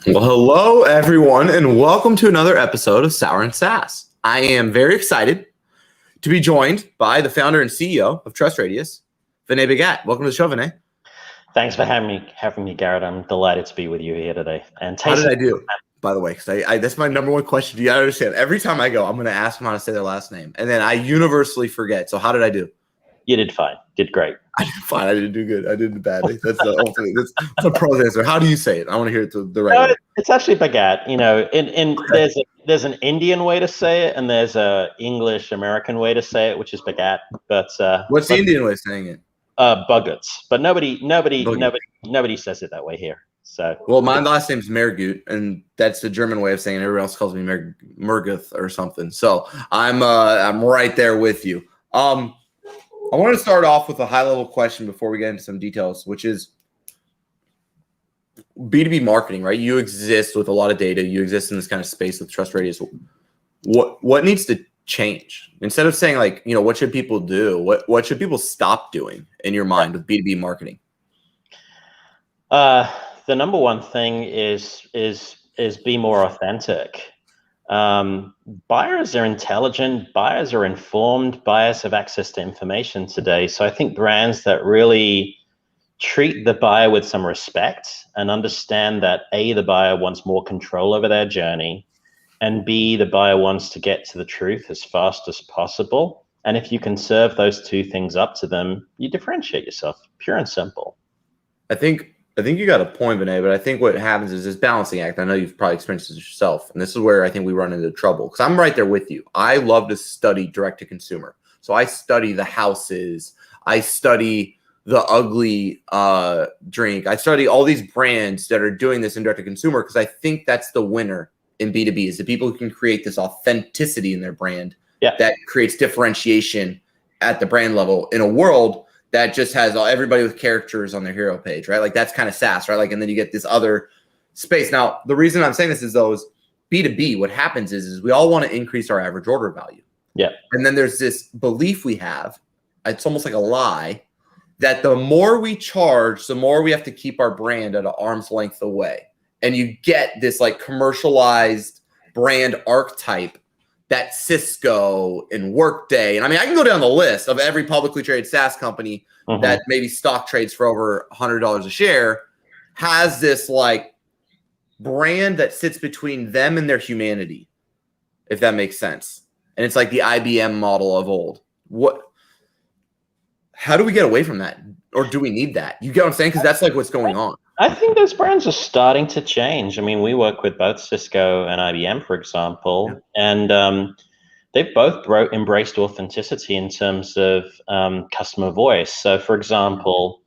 Well, hello, everyone, and welcome to another episode of Sour and SaaS. I am very excited to be joined by the founder and CEO of TrustRadius, Vinay Bhagat. Welcome to the show, Vinay. Thanks for having me, Garrett. I'm delighted to be with you here today. And how did I do, by the way? Because that's my number one question. Do you understand? Every time I go, I'm going to ask them how to say their last name, and then I universally forget. So how did I do? You did fine. Did great. I did fine. I didn't do good. I did badly. That's the ultimate. That's the pro's answer. How do you say it? I want to hear it the right way. It's actually Bhagat. You know, there's an Indian way to say it, and there's a English American way to say it, which is Bhagat. But what's the Indian way of saying it? Bhagats. But nobody says it that way here. So well, my last name's Mehrguth, and that's the German way of saying it. Everyone else calls me Mehrguth or something. So I'm right there with you. I want to start off with a high-level question before we get into some details, which is B2B marketing, right? You exist with a lot of data. You exist in this kind of space with TrustRadius. What needs to change? Instead of saying like, you know, what should people do? What should people stop doing in your mind with B2B marketing? The number one thing is be more authentic. Buyers are intelligent, buyers are informed, buyers have access to information today. So I think brands that really treat the buyer with some respect and understand that A, the buyer wants more control over their journey, and B, the buyer wants to get to the truth as fast as possible. And if you can serve those two things up to them, you differentiate yourself, pure and simple. I think you got a point, Vinay, but I think what happens is this balancing act. I know you've probably experienced this yourself, and this is where I think we run into trouble, because I'm right there with you. I love to study direct to consumer. So I study the houses. I study the ugly drink. I study all these brands that are doing this in direct to consumer, because I think that's the winner in B2B, is the people who can create this authenticity in their brand that creates differentiation at the brand level in a world that just has everybody with characters on their hero page, right? Like that's kind of SaaS, right? Like, and then you get this other space. Now, the reason I'm saying this is those B2B, what happens is we all want to increase our average order value. Yeah. And then there's this belief we have, it's almost like a lie, that the more we charge, the more we have to keep our brand at an arm's length away. And you get this like commercialized brand archetype that Cisco and Workday, and I mean, I can go down the list of every publicly traded SaaS company that maybe stock trades for over $100 a share, has this like brand that sits between them and their humanity, if that makes sense. And it's like the IBM model of old. How do we get away from that? Or do we need that? You get what I'm saying? Because that's like what's going on. I think those brands are starting to change. I mean, we work with both Cisco and IBM, for example, and they've both embraced authenticity in terms of customer voice. So, for example,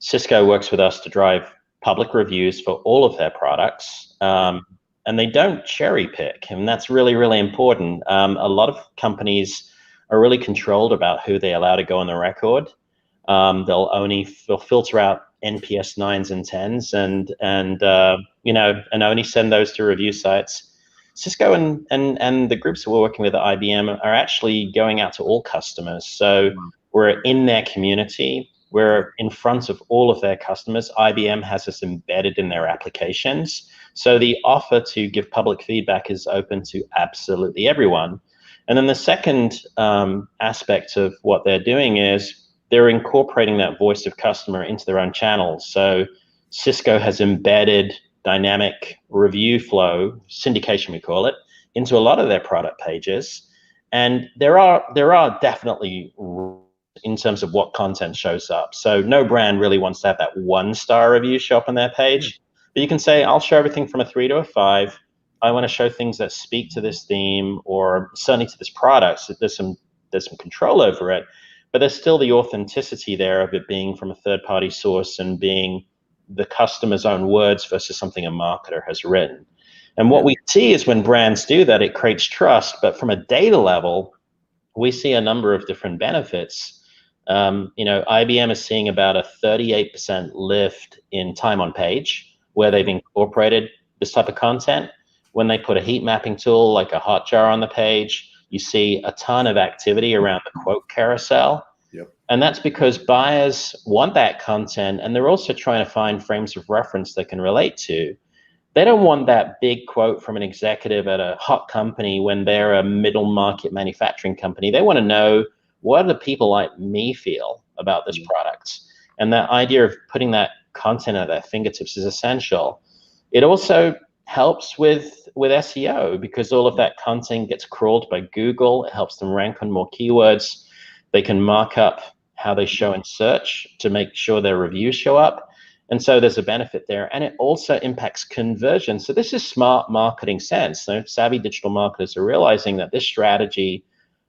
Cisco works with us to drive public reviews for all of their products, and they don't cherry pick, and that's really, really important. A lot of companies are really controlled about who they allow to go on the record. They'll filter out NPS 9s and 10s and only send those to review sites. Cisco and the groups that we're working with at IBM are actually going out to all customers. So we're in their community. We're in front of all of their customers. IBM has us embedded in their applications. So the offer to give public feedback is open to absolutely everyone. And then the second aspect of what they're doing is they're incorporating that voice of customer into their own channels. So Cisco has embedded dynamic review flow, syndication we call it, into a lot of their product pages. And there are definitely in terms of what content shows up. So no brand really wants to have that 1-star review show up on their page. But you can say, I'll show everything from a 3 to a 5. I want to show things that speak to this theme or certainly to this product. So there's some control over it. But there's still the authenticity there of it being from a third-party source and being the customer's own words versus something a marketer has written. And what we see is when brands do that, it creates trust. But from a data level, we see a number of different benefits. IBM is seeing about a 38% lift in time on page where they've incorporated this type of content. When they put a heat mapping tool like a Hotjar on the page, you see a ton of activity around the quote carousel. And that's because buyers want that content, and they're also trying to find frames of reference they can relate to. They don't want that big quote from an executive at a hot company when they're a middle market manufacturing company. They want to know, what do the people like me feel about this product? And that idea of putting that content at their fingertips is essential. It also helps with SEO, because all of that content gets crawled by Google. It helps them rank on more keywords. They can mark up how they show in search to make sure their reviews show up. And so there's a benefit there. And it also impacts conversion. So this is smart marketing sense. So savvy digital marketers are realizing that this strategy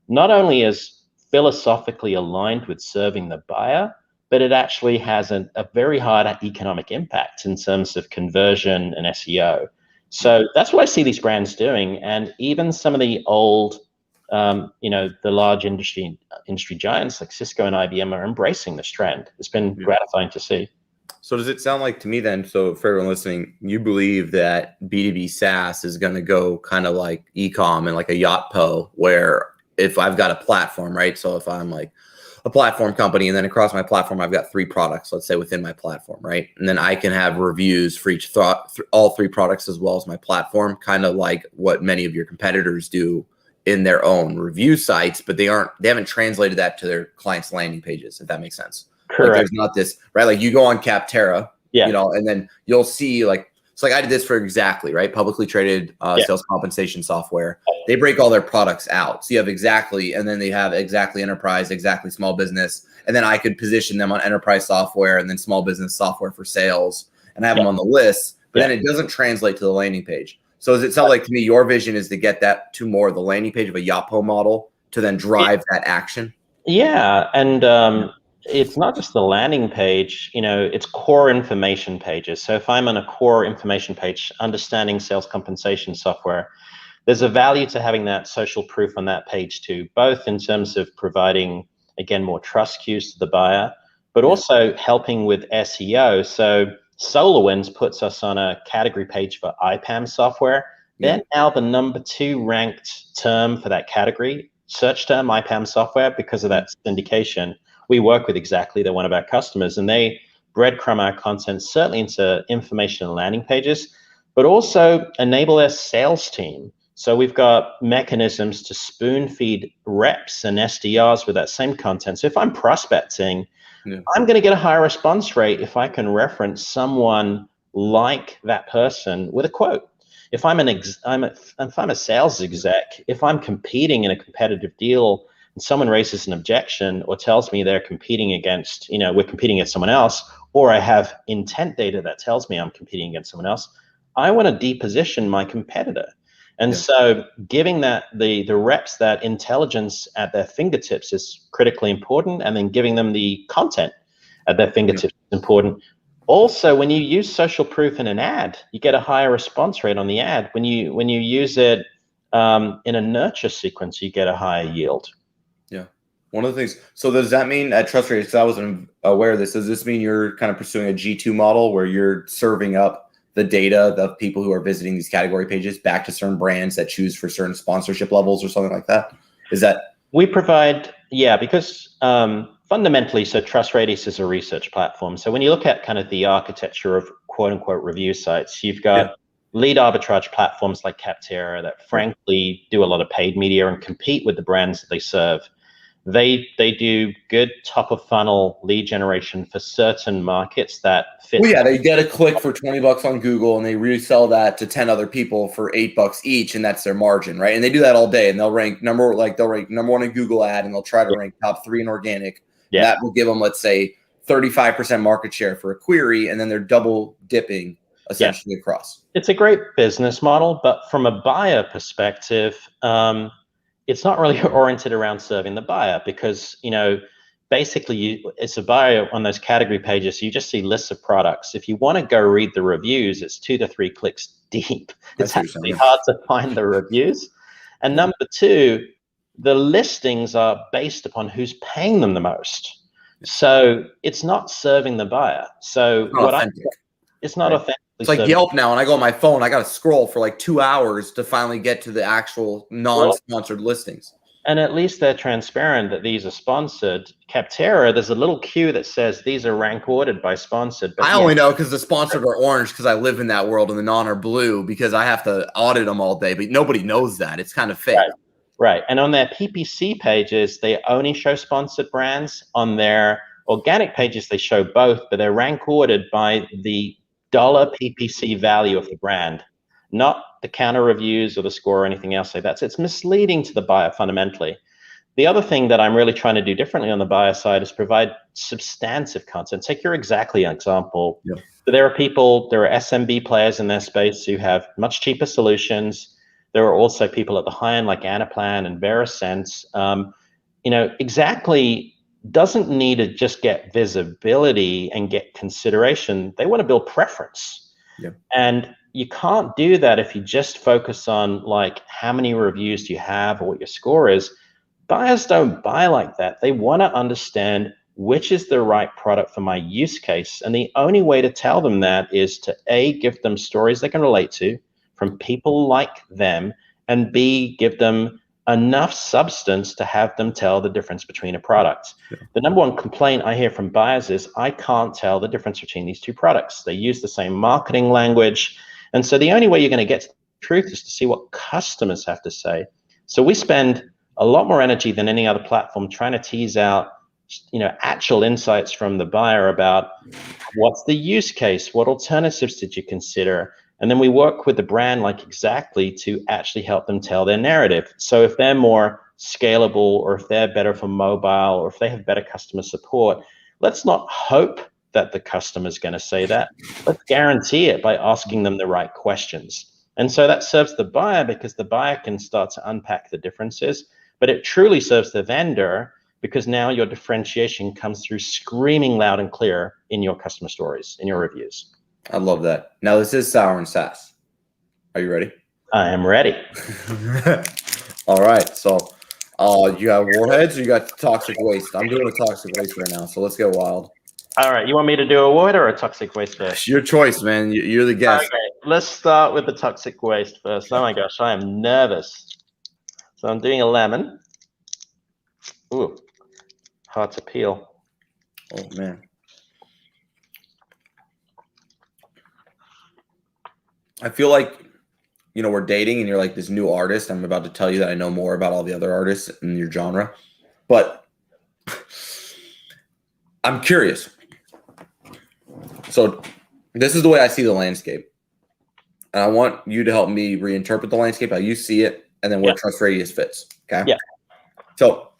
not only is philosophically aligned with serving the buyer, but it actually has a very hard economic impact in terms of conversion and SEO. So that's what I see these brands doing. And even some of the old, the large industry giants like Cisco and IBM are embracing this trend. It's been gratifying to see. So does it sound like to me then, so for everyone listening, you believe that B2B SaaS is going to go kind of like e-com and like a Yotpo, where if I've got a platform, right? So if I'm like a platform company and then across my platform, I've got 3 products, let's say within my platform, right? And then I can have reviews for each all 3 products as well as my platform, kind of like what many of your competitors do in their own review sites, but they haven't translated that to their clients' landing pages, if that makes sense. Correct. Like there's not this, right? Like you go on Capterra, and then you'll see like, it's like I did this for Exactly, right? Publicly traded sales compensation software. They break all their products out. So you have Exactly, and then they have Exactly Enterprise, Exactly Small Business. And then I could position them on enterprise software and then small business software for sales, and I have them on the list, but then it doesn't translate to the landing page. So does it sound like to me your vision is to get that to more of the landing page of a Yotpo model to then drive that action? Yeah, and it's not just the landing page, it's core information pages. So if I'm on a core information page, understanding sales compensation software, there's a value to having that social proof on that page too, both in terms of providing, again, more trust cues to the buyer, but also helping with SEO. So SolarWinds puts us on a category page for IPAM software. They're now the number 2 ranked term for that category, search term, IPAM software, because of that syndication. We work with Exactly, they're one of our customers, and they breadcrumb our content certainly into information and landing pages, but also enable their sales team. So we've got mechanisms to spoon feed reps and SDRs with that same content. So if I'm prospecting, I'm going to get a higher response rate if I can reference someone like that person with a quote. If I'm a sales exec, if I'm competing in a competitive deal and someone raises an objection or tells me they're competing against, we're competing against someone else, or I have intent data that tells me I'm competing against someone else, I want to deposition my competitor. And so giving the reps that intelligence at their fingertips is critically important, and then giving them the content at their fingertips is important. Also, when you use social proof in an ad, you get a higher response rate on the ad. When you use it in a nurture sequence, you get a higher yield. Yeah. One of the things, so does that mean at TrustRadius, because I wasn't aware of this, does this mean you're kind of pursuing a G2 model where you're serving up the data of people who are visiting these category pages back to certain brands that choose for certain sponsorship levels or something like that? Is that? We provide, because fundamentally, so TrustRadius is a research platform. So when you look at kind of the architecture of quote unquote review sites, you've got lead arbitrage platforms like Capterra that frankly do a lot of paid media and compete with the brands that they serve. They do good top of funnel lead generation for certain markets that fit. Well, they get a click for $20 on Google and they resell that to 10 other people for $8 each, and that's their margin, right? And they do that all day, and they'll rank number 1 in Google ad, and they'll try to rank top 3 in organic. That will give them, let's say, 35% market share for a query, and then they're double dipping essentially across. It's a great business model, but from a buyer perspective, it's not really oriented around serving the buyer, because basically it's a buyer on those category pages. You just see lists of products. If you want to go read the reviews, it's 2 to 3 clicks deep. It's actually hard to find the reviews. And number 2, the listings are based upon who's paying them the most. So it's not serving the buyer. So it's not authentic. It's like Yelp now, and I go on my phone, I got to scroll for like 2 hours to finally get to the actual non-sponsored listings. And at least they're transparent that these are sponsored. Capterra, there's a little Q that says these are rank ordered by sponsored. But I only know because the sponsored are orange because I live in that world, and the non are blue because I have to audit them all day. But nobody knows that. It's kind of fake. Right. And on their PPC pages, they only show sponsored brands. On their organic pages, they show both, but they're rank ordered by the dollar PPC value of the brand, not the counter reviews or the score or anything else like that. So it's misleading to the buyer fundamentally. The other thing that I'm really trying to do differently on the buyer side is provide substantive content. Take your Exactly example. Yeah. So there are SMB players in their space who have much cheaper solutions. There are also people at the high end like Anaplan and VeriSense. Exactly doesn't need to just get visibility and get consideration. They want to build preference. Yeah. And you can't do that if you just focus on like how many reviews do you have or what your score is. Buyers don't buy like that. They want to understand which is the right product for my use case. And the only way to tell them that is to A, give them stories they can relate to from people like them, and B, give them enough substance to have them tell the difference between a product. Yeah. The number one complaint I hear from buyers is, I can't tell the difference between these two products. They use the same marketing language. And so the only way you're going to get to the truth is to see what customers have to say. So we spend a lot more energy than any other platform trying to tease out, actual insights from the buyer about what's the use case, what alternatives did you consider? And then we work with the brand like Exactly to actually help them tell their narrative. So if they're more scalable, or if they're better for mobile, or if they have better customer support, let's not hope that the customer's going to say that. Let's guarantee it by asking them the right questions. And so that serves the buyer because the buyer can start to unpack the differences, but it truly serves the vendor because now your differentiation comes through screaming loud and clear in your customer stories, in your reviews. I love that. Now, this is Sour and Sass. Are you ready? I am ready. All right. So you got Warheads or you got Toxic Waste? I'm doing a Toxic Waste right now, so let's go wild. All right. You want me to do a Warhead or a Toxic Waste first? Your choice, man. You're the guest. Okay. Let's start with the Toxic Waste first. Oh, my gosh. I am nervous. So I'm doing a lemon. Ooh, hard to peel. Oh, man. I feel like, we're dating and you're like this new artist. I'm about to tell you that I know more about all the other artists in your genre, but I'm curious. So this is the way I see the landscape. And I want you to help me reinterpret the landscape, how you see it, and then where TrustRadius fits. Okay. Yeah. So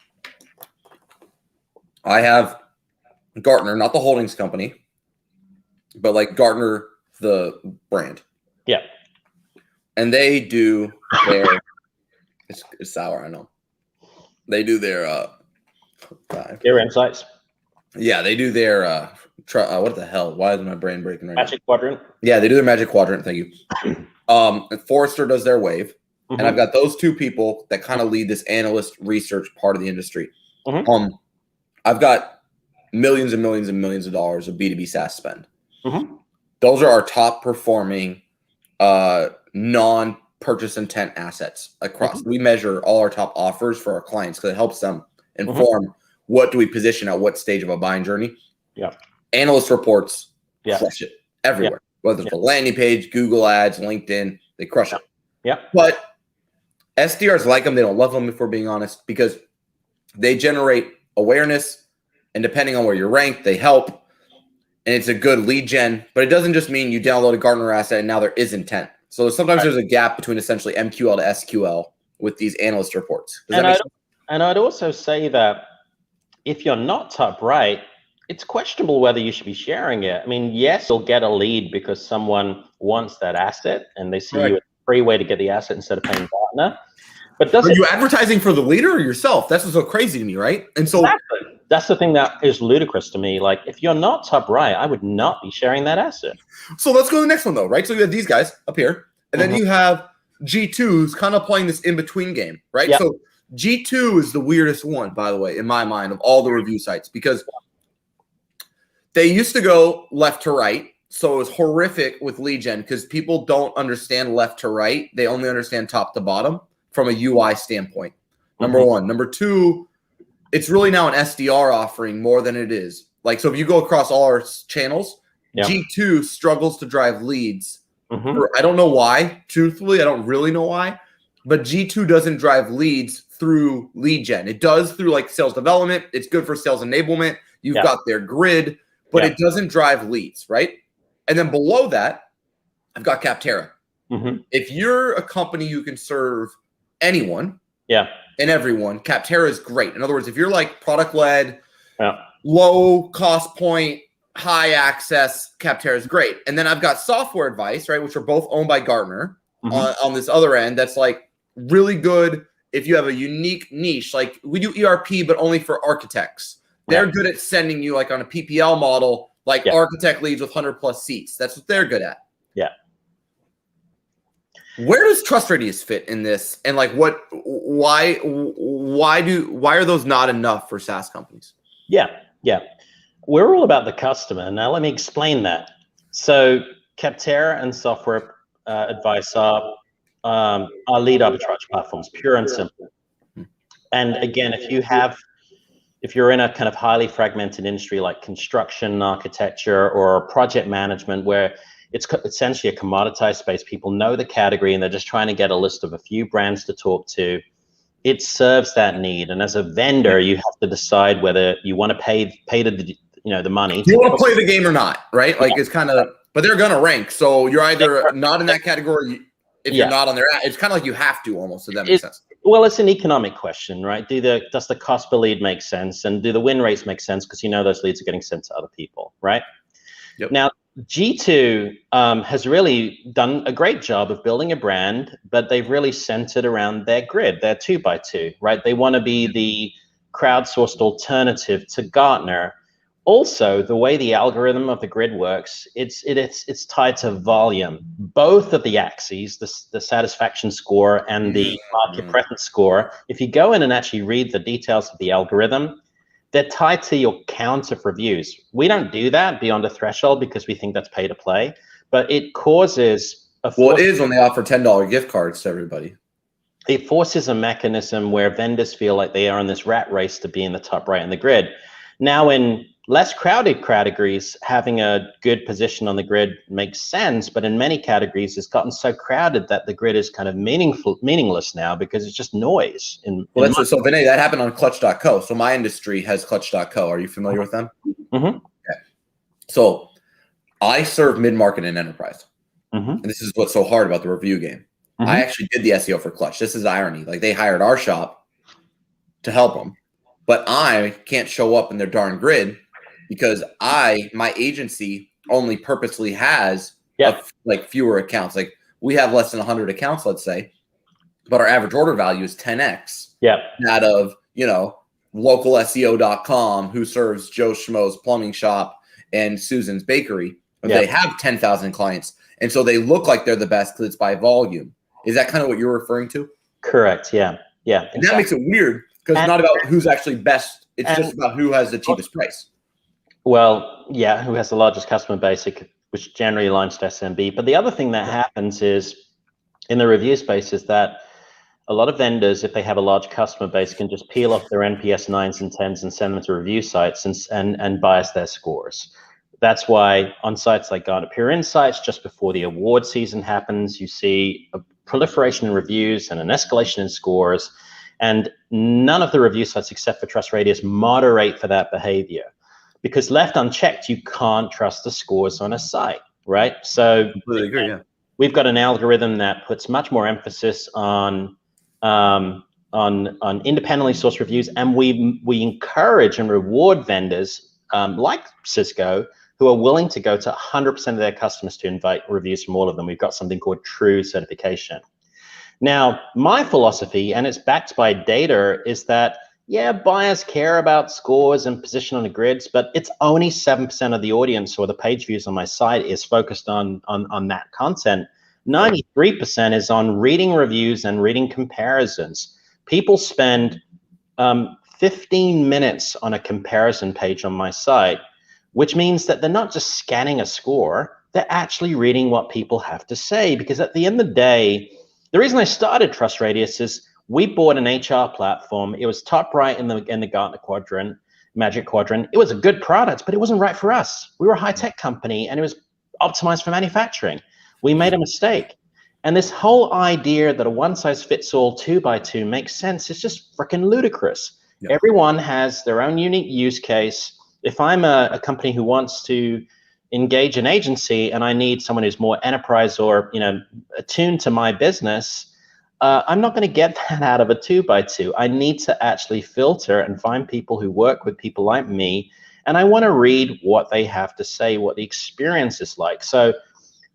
I have Gartner, not the holdings company, but like Gartner, the brand. Yeah. And they do their, it's sour, I know. They do their, Your insights. Yeah, they do their, what the hell? Why is my brain breaking right Magic Quadrant. Yeah, they do their Magic Quadrant. Thank you. And Forrester does their Wave. Mm-hmm. And I've got those two people that kind of lead this analyst research part of the industry. Mm-hmm. I've got millions and millions and millions of dollars of B2B SaaS spend. Mm-hmm. Those are our top performing non-purchase intent assets across. Mm-hmm. We measure all our top offers for our clients because it helps them inform what do we position at what stage of a buying journey. Yeah. Analyst reports crush it everywhere, whether it's a landing page, Google Ads, LinkedIn, they crush it. Yeah. But SDRs like them. They don't love them, if we're being honest, because they generate awareness, and depending on where you're ranked, they help. And it's a good lead gen, but it doesn't just mean you download a Gartner asset and now there is intent. So sometimes there's a gap between essentially MQL to SQL with these analyst reports. And I'd also say that if you're not top right, it's questionable whether you should be sharing it. I mean, yes, you'll get a lead because someone wants that asset and they see you as a free way to get the asset instead of paying Gartner. But are you advertising for the leader or yourself? That's what's so crazy to me, right? And so that's the thing that is ludicrous to me. Like, if you're not top right, I would not be sharing that asset. So let's go to the next one, though, right? So you have these guys up here, and then you have G2, who's kind of playing this in-between game, right? Yep. So G2 is the weirdest one, by the way, in my mind, of all the review sites, because they used to go left to right. So it was horrific with lead gen because people don't understand left to right. They only understand top to bottom from a UI standpoint. Number one. Number two, it's really now an SDR offering more than it is. Like, so if you go across all our channels, G2 struggles to drive leads. I don't know why. Truthfully, I don't really know why. But G2 doesn't drive leads through lead gen. It does through like sales development. It's good for sales enablement. You've got their grid, but it doesn't drive leads, right? And then below that, I've got Capterra. If you're a company who can serve anyone and everyone, Capterra is great. In other words, if you're like product-led, low cost point, high access, Capterra is great. And then I've got Software Advice, right, which are both owned by Gartner on this other end. That's like really good if you have a unique niche. Like we do ERP, but only for architects. They're good at sending you like on a PPL model, like architect leads with 100+ seats. That's what they're good at. Where does TrustRadius fit in this? And like why are those not enough for SaaS companies? We're all about the customer. Now let me explain that. So Capterra and Software Advice are lead arbitrage platforms, pure and simple. And again, if you're in a kind of highly fragmented industry like construction, architecture, or project management, where it's essentially a commoditized space, people know the category and they're just trying to get a list of a few brands to talk to, it serves that need. And as a vendor, you have to decide whether you want to pay the money. You want to play the game or not, right? Like it's kind of, but they're going to rank. So you're either not in that category. If you're not on their ad, it's kind of like you have to almost, if that makes sense. Well, it's an economic question, right? Does the cost per lead make sense? And do the win rates make sense? Because those leads are getting sent to other people, right? Now, G2 has really done a great job of building a brand, but they've really centered around their grid, their 2x2, right? They want to be the crowdsourced alternative to Gartner. Also, the way the algorithm of the grid works, it's tied to volume. Both of the axes, the satisfaction score and the market preference score, if you go in and actually read the details of the algorithm, they're tied to your count of reviews. We don't do that beyond a threshold because we think that's pay to play, but it causes it is when they offer $10 gift cards to everybody. It forces a mechanism where vendors feel like they are in this rat race to be in the top right in the grid. Now, in less crowded categories, having a good position on the grid makes sense, but in many categories, it's gotten so crowded that the grid is kind of meaningless now because it's just noise. So Vinay, that happened on Clutch.co. So my industry has Clutch.co. Are you familiar with them? Okay. So I serve mid-market and enterprise. And this is what's so hard about the review game. I actually did the SEO for Clutch. This is irony. Like they hired our shop to help them, but I can't show up in their darn grid because my agency only purposely has like fewer accounts. Like we have less than 100 accounts, let's say, but our average order value is 10x that of, localseo.com, who serves Joe Schmo's plumbing shop and Susan's bakery. They have 10,000 clients. And so they look like they're the best because it's by volume. Is that kind of what you're referring to? Correct. Yeah. And that makes it weird because it's not about who's actually best. It's just about who has the cheapest price. Well, who has the largest customer base, which generally aligns to SMB. But the other thing that happens is in the review space is that a lot of vendors, if they have a large customer base, can just peel off their NPS 9s and 10s and send them to review sites and bias their scores. That's why on sites like Gartner Peer Insights, just before the award season happens, you see a proliferation in reviews and an escalation in scores. And none of the review sites except for TrustRadius moderate for that behavior. Because left unchecked, you can't trust the scores on a site, right? So completely agree, we've got an algorithm that puts much more emphasis on independently sourced reviews, and we encourage and reward vendors like Cisco who are willing to go to 100% of their customers to invite reviews from all of them. We've got something called true certification. Now, my philosophy, and it's backed by data, is that buyers care about scores and position on the grids, but it's only 7% of the audience or the page views on my site is focused on that content. 93% is on reading reviews and reading comparisons. People spend 15 minutes on a comparison page on my site, which means that they're not just scanning a score, they're actually reading what people have to say. Because at the end of the day, the reason I started TrustRadius is We bought an HR platform. It was top right in the Gartner quadrant, Magic Quadrant. It was a good product, but it wasn't right for us. We were a high-tech company, and it was optimized for manufacturing. We made a mistake. And this whole idea that a one-size-fits-all 2x2 makes sense is just freaking ludicrous. Yeah. Everyone has their own unique use case. If I'm a company who wants to engage an agency and I need someone who's more enterprise or attuned to my business, I'm not going to get that out of a 2x2. I need to actually filter and find people who work with people like me, and I want to read what they have to say, what the experience is like. So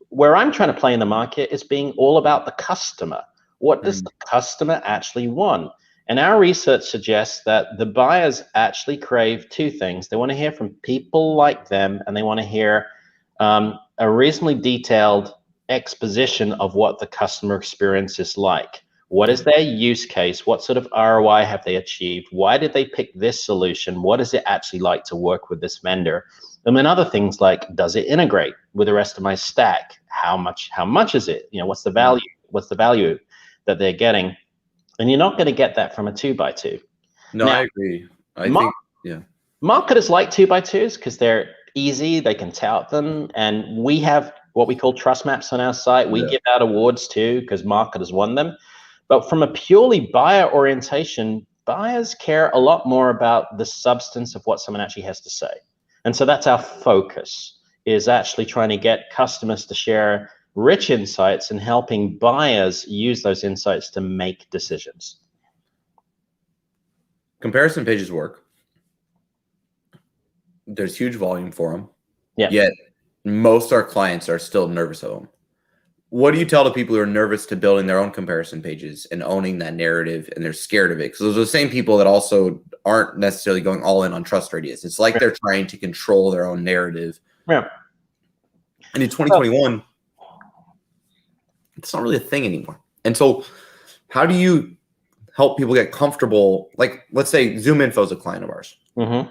where I'm trying to play in the market is being all about the customer. What does the customer actually want? And our research suggests that the buyers actually crave two things. They want to hear from people like them, and they want to hear a reasonably detailed exposition of what the customer experience is like. What is their use case? What sort of ROI have they achieved? Why did they pick this solution? What is it actually like to work with this vendor? And then other things like, does it integrate with the rest of my stack? How much is it? What's the value? What's the value that they're getting? And you're not going to get that from a 2x2. No, now, I agree. I think, yeah. Marketers like 2x2s because they're easy. They can tout them. And we have what we call trust maps on our site. We give out awards too because marketers won them. But from a purely buyer orientation, buyers care a lot more about the substance of what someone actually has to say. And so that's our focus, is actually trying to get customers to share rich insights and helping buyers use those insights to make decisions. Comparison pages work. There's huge volume for them. Yeah. Yet most of our clients are still nervous of them. What do you tell the people who are nervous to building their own comparison pages and owning that narrative, and they're scared of it? Because those are the same people that also aren't necessarily going all in on TrustRadius. It's like they're trying to control their own narrative. Yeah. And in 2021, it's not really a thing anymore. And so how do you help people get comfortable? Like, let's say ZoomInfo is a client of ours. Mm-hmm.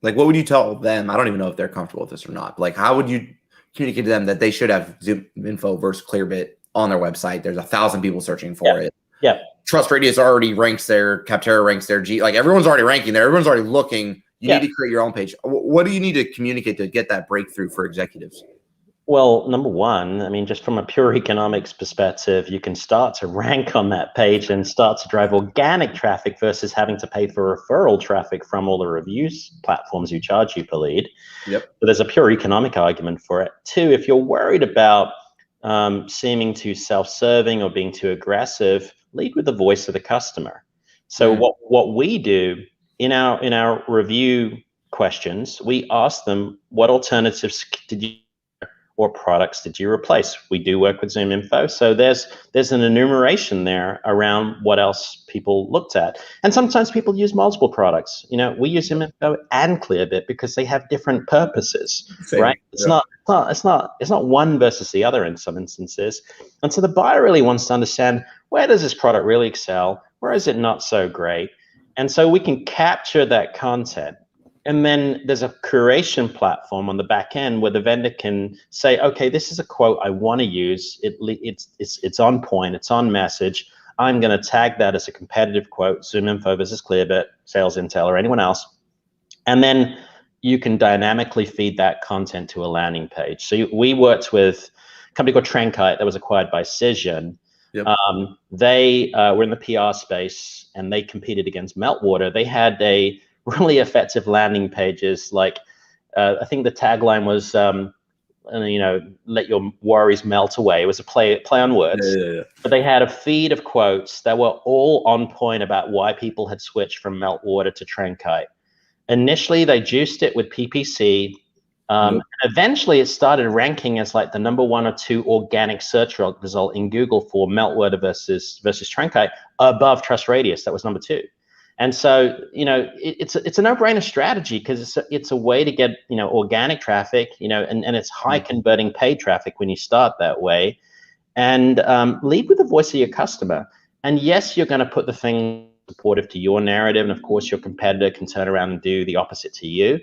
Like, what would you tell them? I don't even know if they're comfortable with this or not. Like, how would you communicate to them that they should have ZoomInfo versus Clearbit on their website? There's 1,000 people searching for it. Yeah. TrustRadius already ranks there. Capterra ranks there. Like, everyone's already ranking there. Everyone's already looking. You need to create your own page. What do you need to communicate to get that breakthrough for executives? Well, number one, I mean, just from a pure economics perspective, you can start to rank on that page and start to drive organic traffic versus having to pay for referral traffic from all the reviews platforms who charge you per lead. Yep. But there's a pure economic argument for it. Two, if you're worried about seeming too self-serving or being too aggressive, lead with the voice of the customer. So what we do in our review questions, we ask them, what alternatives did you or products did you replace? We do work with ZoomInfo, so there's an enumeration there around what else people looked at. And sometimes people use multiple products. We use ZoomInfo and Clearbit because they have different purposes, right? It's not one versus the other in some instances. And so the buyer really wants to understand, where does this product really excel? Where is it not so great? And so we can capture that content. And then there's a curation platform on the back end where the vendor can say, okay, this is a quote I want to use. It's on point. It's on message. I'm going to tag that as a competitive quote, ZoomInfo versus Clearbit, Sales Intel, or anyone else. And then you can dynamically feed that content to a landing page. So we worked with a company called Trenkite that was acquired by Cision. Yep. They were in the PR space, and they competed against Meltwater. They had a really effective landing pages. Like, I think the tagline was, let your worries melt away. It was a play on words. Yeah. But they had a feed of quotes that were all on point about why people had switched from Meltwater to Trenkite. Initially, they juiced it with PPC. And eventually, it started ranking as like the number 1 or 2 organic search result in Google for Meltwater versus Trenkite, above TrustRadius. That was number 2. And so, it's a no-brainer strategy because it's a way to get, organic traffic, and it's high converting paid traffic when you start that way. And lead with the voice of your customer. And yes, you're going to put the thing supportive to your narrative. And of course, your competitor can turn around and do the opposite to you.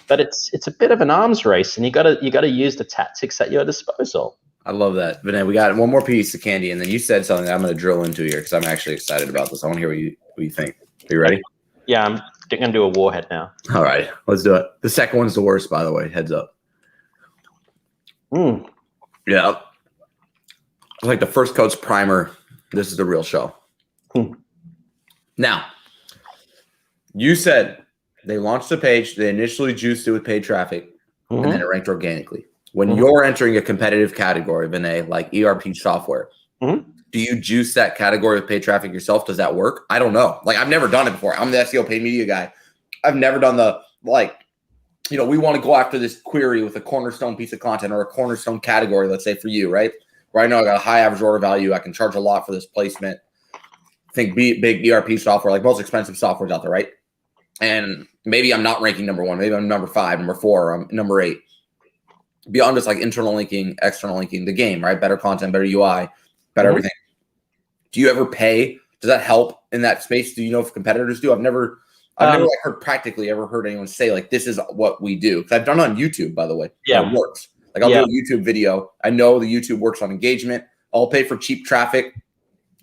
But it's a bit of an arms race, and you got to use the tactics at your disposal. I love that. Vinay, we got one more piece of candy, and then you said something that I'm going to drill into here because I'm actually excited about this. I want to hear what you think. Are you ready? Yeah, I'm going to do a Warhead now. All right, let's do it. The second one's the worst, by the way. Heads up. Yeah. It's like the first coat's primer. This is the real show. Now, you said they launched the page. They initially juiced it with paid traffic, and then it ranked organically. When you're entering a competitive category, Vinay, like ERP software, do you juice that category with paid traffic yourself? Does that work? I don't know. Like, I've never done it before. I'm the SEO paid media guy. I've never done we want to go after this query with a cornerstone piece of content or a cornerstone category, let's say for you, right? Where I know I got a high average order value. I can charge a lot for this placement. Think big ERP software, like most expensive softwares out there, right? And maybe I'm not ranking number 1. Maybe I'm number 5, number 4, or I'm number 8. Beyond just like internal linking, external linking, the game, right? Better content, better UI, better everything. Do you ever pay? Does that help in that space? Do you know if competitors do? I've never practically ever heard anyone say like, this is what we do. Because I've done it on YouTube, by the way. Yeah. It works. Like I'll do a YouTube video. I know the YouTube works on engagement. I'll pay for cheap traffic,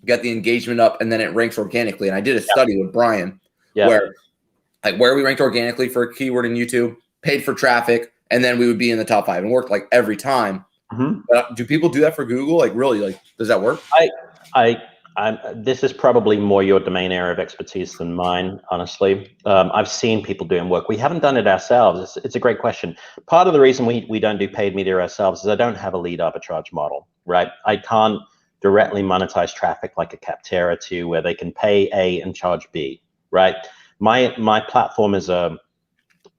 get the engagement up, and then it ranks organically. And I did a study with Brian where we ranked organically for a keyword in YouTube, paid for traffic, and then we would be in the top 5 and worked like every time. But do people do that for Google? Like really, like does that work? This is probably more your domain area of expertise than mine, honestly. I've seen people doing work. We haven't done it ourselves. It's a great question. Part of the reason we don't do paid media ourselves is I don't have a lead arbitrage model, right? I can't directly monetize traffic like a Capterra to where they can pay A and charge B, right? My platform is the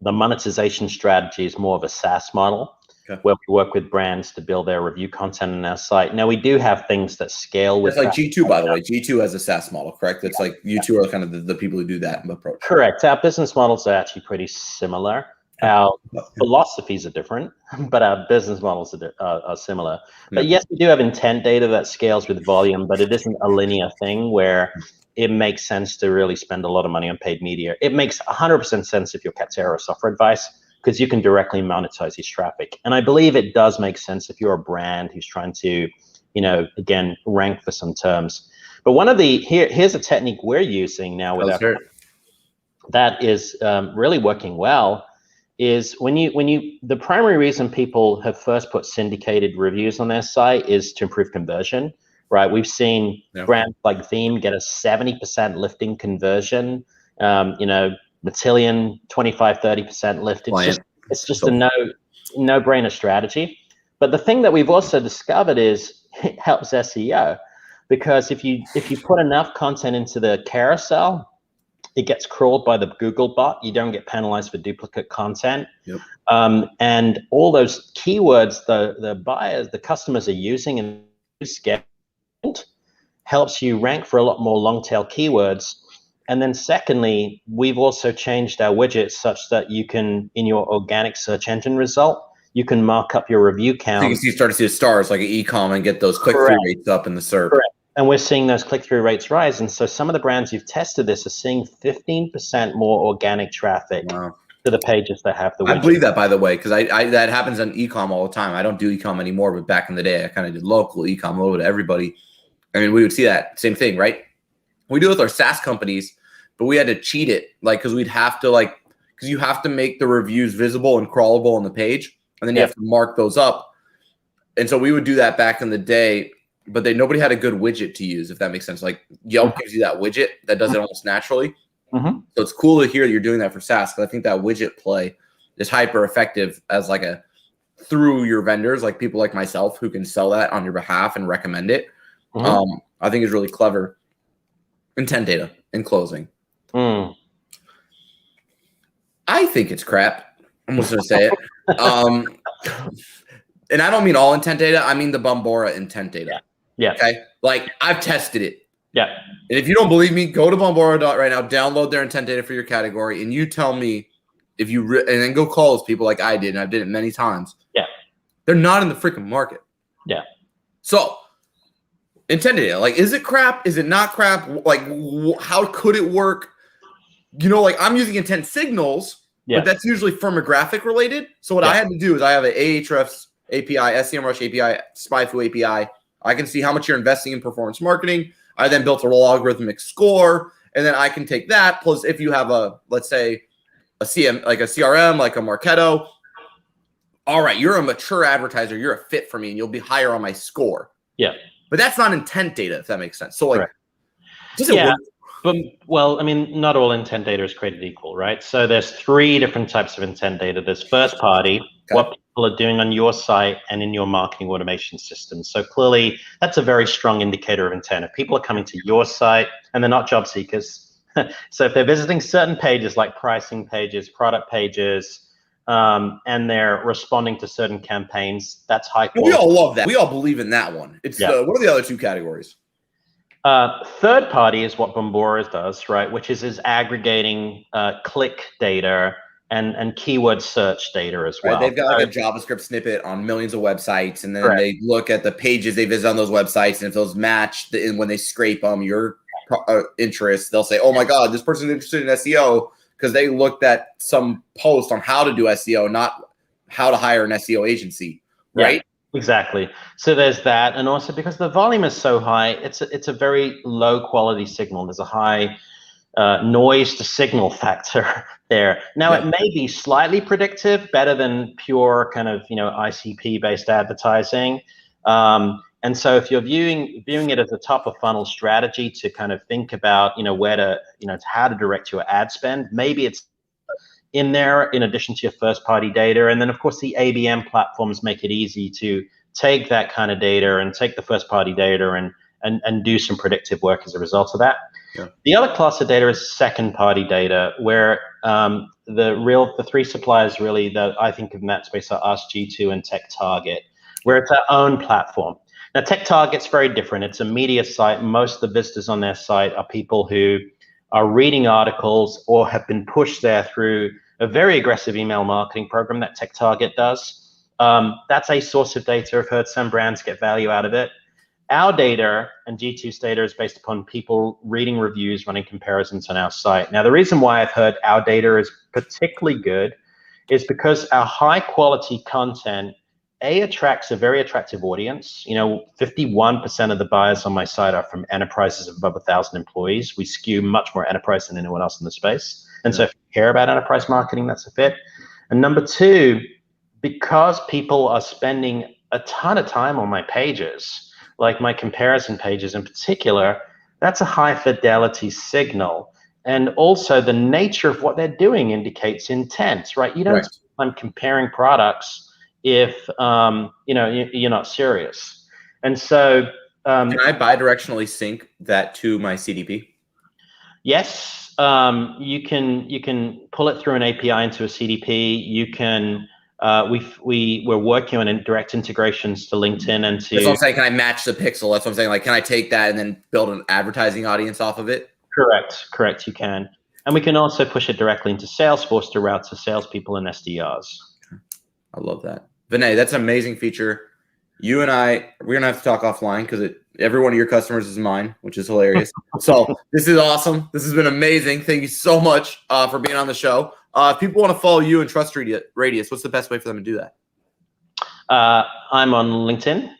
monetization strategy is more of a SaaS model. Where we work with brands to build their review content on our site. Now we do have things that scale with. It's like G2, by the way. G2 has a SaaS model, correct? It's like you two are kind of the people who do that approach. Correct. Our business models are actually pretty similar. Our philosophies are different, but our business models are similar. But yes, we do have intent data that scales with volume, but it isn't a linear thing where it makes sense to really spend a lot of money on paid media. It makes 100% sense if you're Capterra or Software Advice, because you can directly monetize his traffic. And I believe it does make sense if you're a brand who's trying to, again, rank for some terms. But one of here's a technique we're using now with that is really working well is the primary reason people have first put syndicated reviews on their site is to improve conversion, right? We've seen brands like Theme get a 70% lift in conversion, Matillion 25-30% lift. It's just a no-brainer strategy. But the thing that we've also discovered is it helps SEO, because if you put enough content into the carousel, it gets crawled by the Google bot. You don't get penalized for duplicate content. And all those keywords the customers are using and helps you rank for a lot more long tail keywords. And then secondly, we've also changed our widgets such that you can, in your organic search engine result, you can mark up your review count. So you can start to see the stars like an e-com and get those click-through rates up in the SERP. Correct. And we're seeing those click-through rates rise. And so some of the brands you've tested this are seeing 15% more organic traffic to the pages that have the widget. I believe that, by the way, because I that happens on e-com all the time. I don't do e-com anymore, but back in the day, I kind of did local e-com, a little bit of everybody. I mean, we would see that same thing, right? We do it with our SaaS companies, but we had to cheat it, because we'd have to because you have to make the reviews visible and crawlable on the page, and then you have to mark those up. And so we would do that back in the day, but nobody had a good widget to use, if that makes sense. Like Yelp gives you that widget that does it almost naturally. So it's cool to hear that you're doing that for SaaS, because I think that widget play is hyper effective as through your vendors, like people like myself who can sell that on your behalf and recommend it. I think is really clever. Intent data in closing. I think it's crap. I'm just going to say it. And I don't mean all intent data. I mean the Bombora intent data. Okay. I've tested it. And if you don't believe me, go to Bombora right now, download their intent data for your category, and you tell me if you and then go call those people like I did, and I've did it many times. They're not in the freaking market. So intent data, is it crap? Is it not crap? How could it work? I'm using intent signals, but that's usually firmographic related. So what I had to do is I have an Ahrefs API, SEMrush API, SpyFu API. I can see how much you're investing in performance marketing. I then built a logarithmic score, and then I can take that plus if you have let's say a CRM, like a Marketo. All right, you're a mature advertiser. You're a fit for me, and you'll be higher on my score. Yeah. But that's not intent data, if that makes sense. So like, does it yeah. work? But, well, I mean, not all intent data is created equal, right? So there's 3 different types of intent data. There's first party, what people are doing on your site and in your marketing automation system. So clearly, that's a very strong indicator of intent. If people are coming to your site and they're not job seekers, so if they're visiting certain pages like pricing pages, product pages, and they're responding to certain campaigns, that's high quality. We all love that. We all believe in that one. It's what are the other 2 categories? Third party is what Bombora does, right? Which is aggregating click data and keyword search data as well. Right. They've got like a JavaScript snippet on millions of websites, and then they look at the pages they visit on those websites, and if those match, when they scrape them, your interest, they'll say, "Oh my God, this person's interested in SEO," because they looked at some post on how to do SEO, not how to hire an SEO agency, right? Yeah. Exactly. So there's that, and also because the volume is so high, it's a very low quality signal. There's a high noise to signal factor there. Now it may be slightly predictive, better than pure kind of ICP based advertising. And so if you're viewing it as a top of funnel strategy to kind of think about where to how to direct your ad spend, maybe it's in there in addition to your first party data. And then of course the ABM platforms make it easy to take that kind of data and take the first party data and do some predictive work as a result of that. Yeah. The other class of data is second party data, where the 3 suppliers really that I think of in that space are us, G2, and TechTarget, where it's our own platform. Now TechTarget's very different. It's a media site. Most of the visitors on their site are people who are reading articles or have been pushed there through a very aggressive email marketing program that TechTarget does. That's a source of data. I've heard some brands get value out of it. Our data and G2's data is based upon people reading reviews, running comparisons on our site. Now, the reason why I've heard our data is particularly good is because our high quality content attracts a very attractive audience. 51% of the buyers on my site are from enterprises of above 1,000 employees. We skew much more enterprise than anyone else in the space. And so if you care about enterprise marketing, that's a fit. And number 2, because people are spending a ton of time on my pages, like my comparison pages in particular, that's a high fidelity signal. And also the nature of what they're doing indicates intent, right? You don't I'm comparing products if you're not serious. And so can I bidirectionally sync that to my CDP? Yes, you can pull it through an API into a CDP. You can we're working on direct integrations to LinkedIn and to. That's what I'm saying. Can I match the pixel? That's what I'm saying. Like, can I take that and then build an advertising audience off of it? Correct. You can, and we can also push it directly into Salesforce to route to salespeople and SDRs. I love that. Vinay, that's an amazing feature. You and we're going to have to talk offline because every one of your customers is mine, which is hilarious. So this is awesome. This has been amazing. Thank you so much for being on the show. If people want to follow you and TrustRadius, what's the best way for them to do that? I'm on LinkedIn.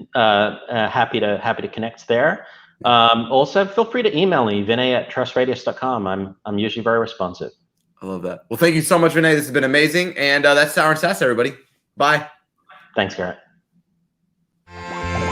Happy to connect there. Also, feel free to email me, Vinay@TrustRadius.com. I'm usually very responsive. I love that. Well, thank you so much, Vinay. This has been amazing. And that's Sour and Sass, everybody. Bye. Thanks, Garrett.